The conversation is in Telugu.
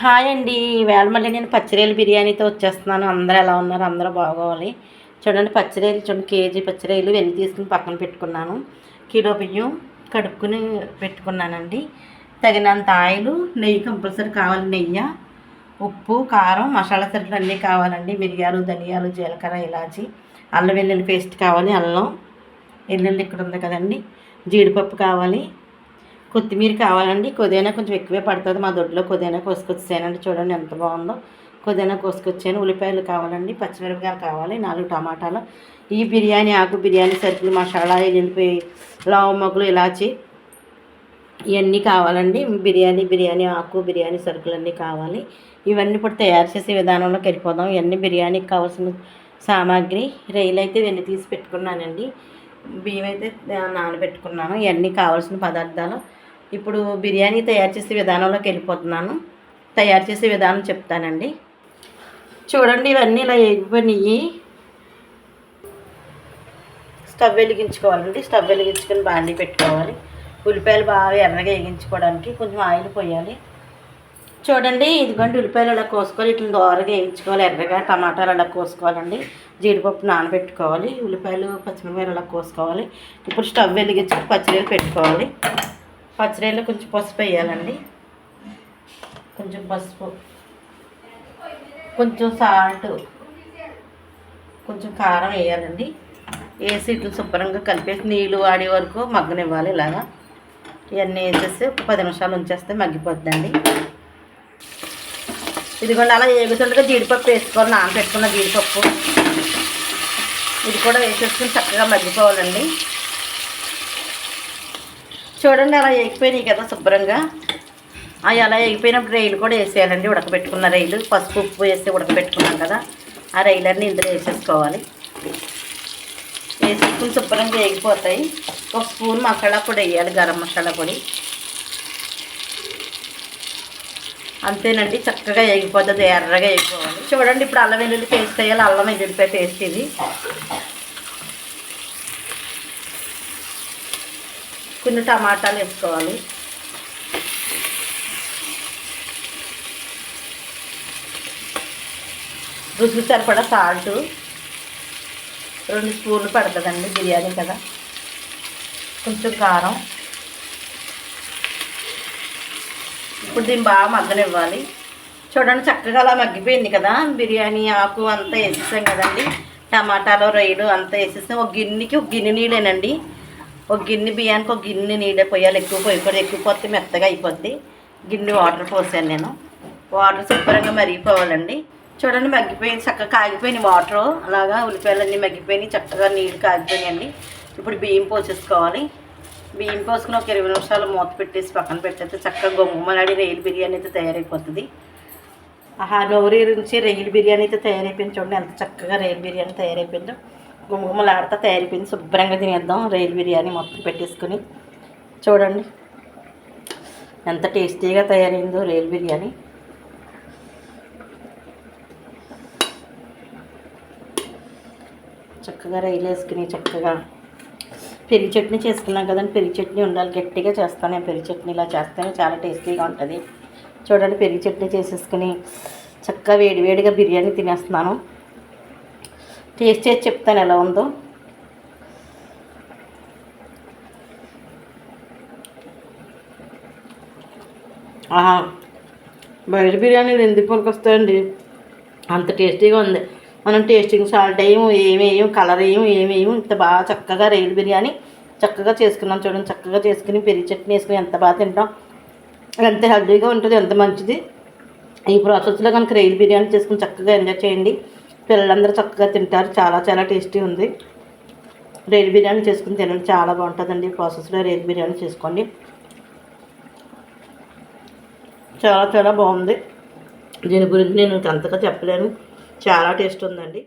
హాయ్ అండి. ఈవేళ మళ్ళీ నేను పచ్చిరొయ్యల బిర్యానీతో వచ్చేస్తున్నాను. అందరూ ఎలా ఉన్నారు? అందరూ బాగోవాలి. చూడండి పచ్చిరొయ్యలు చూడండి, కేజీ పచ్చిరొయ్యలు వెన్ని తీసుకుని పక్కన పెట్టుకున్నాను. కిలో బియ్యం కడుక్కుని పెట్టుకున్నానండి. తగినంత ఆయిలు, నెయ్యి కంపల్సరీ కావాలి. నెయ్యి, ఉప్పు, కారం, మసాలా సరుకులు అన్నీ కావాలండి. మిరియాలు, ధనియాలు, జీలకర్ర, ఇలాచి, అల్లం వెల్లుల్లి పేస్ట్ కావాలి. అల్లం వెల్లుల్లి ఇక్కడ ఉంది కదండి. జీడిపప్పు కావాలి. కొత్తిమీర కావాలండి. పుదీనా కొంచెం ఎక్కువే పడుతుంది. మా దొడ్లో పుదీనా కోసుకొచ్చానండి. చూడండి ఎంత బాగుందో. పుదీనా కోసుకొచ్చాను. ఉల్లిపాయలు కావాలండి. పచ్చిమిరపకాయలు కావాలి. 4 టమాటాలు. ఈ బిర్యానీ ఆకు, బిర్యానీ సరుకులు, మసాలా, ఎల్లుల్లిపాయ, లవంగములు, ఇలాచి ఇవన్నీ కావాలండి. బిర్యానీ ఆకు, బిర్యానీ సరుకులు అన్నీ కావాలి. ఇవన్నీ ఇప్పుడు తయారు చేసే విధానంలోకి వెళ్ళిపోదాం. ఇవన్నీ బిర్యానీకి కావాల్సిన సామాగ్రి. రొయ్యలు అయితే వెన్ని తీసి పెట్టుకున్నానండి. బియ్యం అయితే నానబెట్టుకున్నాను. ఇవన్నీ కావాల్సిన పదార్థాలు. ఇప్పుడు బిర్యానీ తయారు చేసే విధానంలోకి వెళ్ళిపోతున్నాను. తయారు చేసే విధానం చెప్తానండి. చూడండి ఇవన్నీ ఇలా ఎగిపోయినాయి. స్టవ్ వెలిగించుకోవాలండి. స్టవ్ వెలిగించుకొని బాండీ పెట్టుకోవాలి. ఉల్లిపాయలు బాగా ఎర్రగా వేగించుకోవడానికి కొంచెం ఆయిల్ పోయాలి. చూడండి ఇదిగోండి ఉల్లిపాయలు అలా కోసుకోవాలి. ఇట్లా దోరగా వేయించుకోవాలి. ఎర్రగా టమాటాలు అలా కోసుకోవాలండి. జీడిపప్పు నానబెట్టుకోవాలి. ఉల్లిపాయలు, పచ్చిమిరపకాయలు అలా కోసుకోవాలి. ఇప్పుడు స్టవ్ వెలిగించుకొని పచ్చిరొయ్యలు పెట్టుకోవాలి. పచ్చిరొయ్యలో కొంచెం పసుపు వేయాలండి. కొంచెం పసుపు, కొంచెం సాల్ట్, కొంచెం కారం వేయాలండి. వేసి ఇట్లా శుభ్రంగా కలిపేసి నీళ్ళు వాడే వరకు మగ్గనివ్వాలి. ఇలాగా ఇవన్నీ వేసేసి ఒక 10 నిమిషాలు ఉంచేస్తే మగ్గిపోద్దండి. ఇదిగోండి అలా ఏగుతుండగా జీడిపప్పు వేసుకోవాలి. నానబెట్టుకున్న జీడిపప్పు ఇది కూడా వేసేసుకుని చక్కగా మగ్గిపోవాలండి. చూడండి అలా ఎగిపోయినాయి కదా శుభ్రంగా. అవి అలా ఎగిపోయినప్పుడు రొయ్యలు కూడా వేసేయాలండి. ఉడకబెట్టుకున్న రొయ్యలు పసుపు, ఉప్పు వేసి ఉడకబెట్టుకున్నాం కదా, ఆ రొయ్యలన్నీ ఇందులో వేసేసుకోవాలి. వేసేసుకుని శుభ్రంగా ఎగిపోతాయి. 1 స్పూన్ మసాలా పొడి వేయాలి, గరం మసాలా పొడి. అంతేనండి, చక్కగా ఎగిపోతుంది. ఎర్రగా ఎగిపోవాలి. చూడండి ఇప్పుడు అల్లం వెల్లుల్లి పేస్ట్ వేయాలి. అల్లం వెల్లుల్లిపాయ పేస్ట్ ఇది. కొన్ని టమాటాలు వేసుకోవాలి. రుచికి సరిపడా సాల్ట్ 2 స్పూన్లు పడుతుందండి, బిర్యానీ కదా. కొంచెం కారం. ఇప్పుడు దీన్ని బాగా మగ్గనివ్వాలి. చూడండి చక్కగా అలా మగ్గిపోయింది కదా. బిర్యానీ ఆకు అంతా వేసేసాం కదండి. టమాటాలు, రొయ్యలు అంతా వేసేసాం. ఒక గిన్నెకి 1 గిన్నె నీళ్ళేనండి. 1 గిన్నె బియ్యానికి 1 గిన్నె నీళ్ళే పోయాలి. ఎక్కువ పోయకూడదు. ఎక్కువ పోతే మెత్తగా అయిపోద్ది. గిన్నె వాటర్ పోసాను నేను. వాటర్ శుభ్రంగా మరిగిపోవాలండి. చూడండి మగ్గిపోయింది, చక్కగా కాగిపోయినాయి వాటర్. అలాగా ఉల్లిపాయలన్నీ మగ్గిపోయినాయి, చక్కగా నీళ్ళు కాగిపోయినాయండి. ఇప్పుడు బియ్యం పోసేసుకోవాలి. బియ్యం పోసుకుని ఒక 20 నిమిషాలు మూత పెట్టేసి పక్కన పెట్టేస్తే చక్కగా గుమ్మలాడి రొయ్యల బిర్యానీ అయితే తయారైపోతుంది. నోరు నుంచి రొయ్యల బిర్యానీ అయితే తయారైపోయింది. చూడండి ఎంత చక్కగా రొయ్యల బిర్యానీ తయారైపోయిందో. గుమ్మలాడుతా తయారైపోయింది. శుభ్రంగా తినేద్దాం. రొయ్యల బిర్యానీ మొత్తం పెట్టేసుకుని చూడండి ఎంత టేస్టీగా తయారైందో రొయ్యల బిర్యానీ. చక్కగా రొయ్యలు వేసుకుని చక్కగా పెరుగు చట్నీ చేసుకున్నాం కదండి. పెరుగు చట్నీ ఉండాలి, గట్టిగా చేస్తాను నేను. పెరుగు చట్నీ ఇలా చేస్తేనే చాలా టేస్టీగా ఉంటుంది. చూడండి పెరుగు చట్నీ చేసేసుకుని చక్కగా వేడివేడిగా బిర్యానీ తినేస్తున్నాను. టేస్ట్ చేసి చెప్తాను ఎలా ఉందో. బయట బిర్యానీలు ఎందుకు పనికొస్తాయండి, అంత టేస్టీగా ఉంది. మనం టేస్టింగ్ సాల్ట్ ఏమేయం, కలర్ ఏమేయం. ఇంత బాగా చక్కగా రొయ్యల బిర్యానీ చక్కగా చేసుకున్నాం. చూడండి చక్కగా చేసుకుని పెరుగు చట్నీ వేసుకుని ఎంత బాగా తింటాం. ఎంత హెల్తీగా ఉంటుంది, ఎంత మంచిది. ఈ ప్రాసెస్లో కనుక రొయ్యల బిర్యానీ చేసుకుని చక్కగా ఎంజాయ్ చేయండి. పిల్లలందరూ చక్కగా తింటారు. చాలా చాలా టేస్టీ ఉంది. రొయ్యల బిర్యానీ చేసుకుని తినండి, చాలా బాగుంటుందండి. ఈ ప్రాసెస్లో రొయ్యల బిర్యానీ చేసుకోండి. చాలా చాలా బాగుంది. దీని గురించి నేను అంతగా చెప్పలేను. చాలా టేస్ట్ ఉందండి.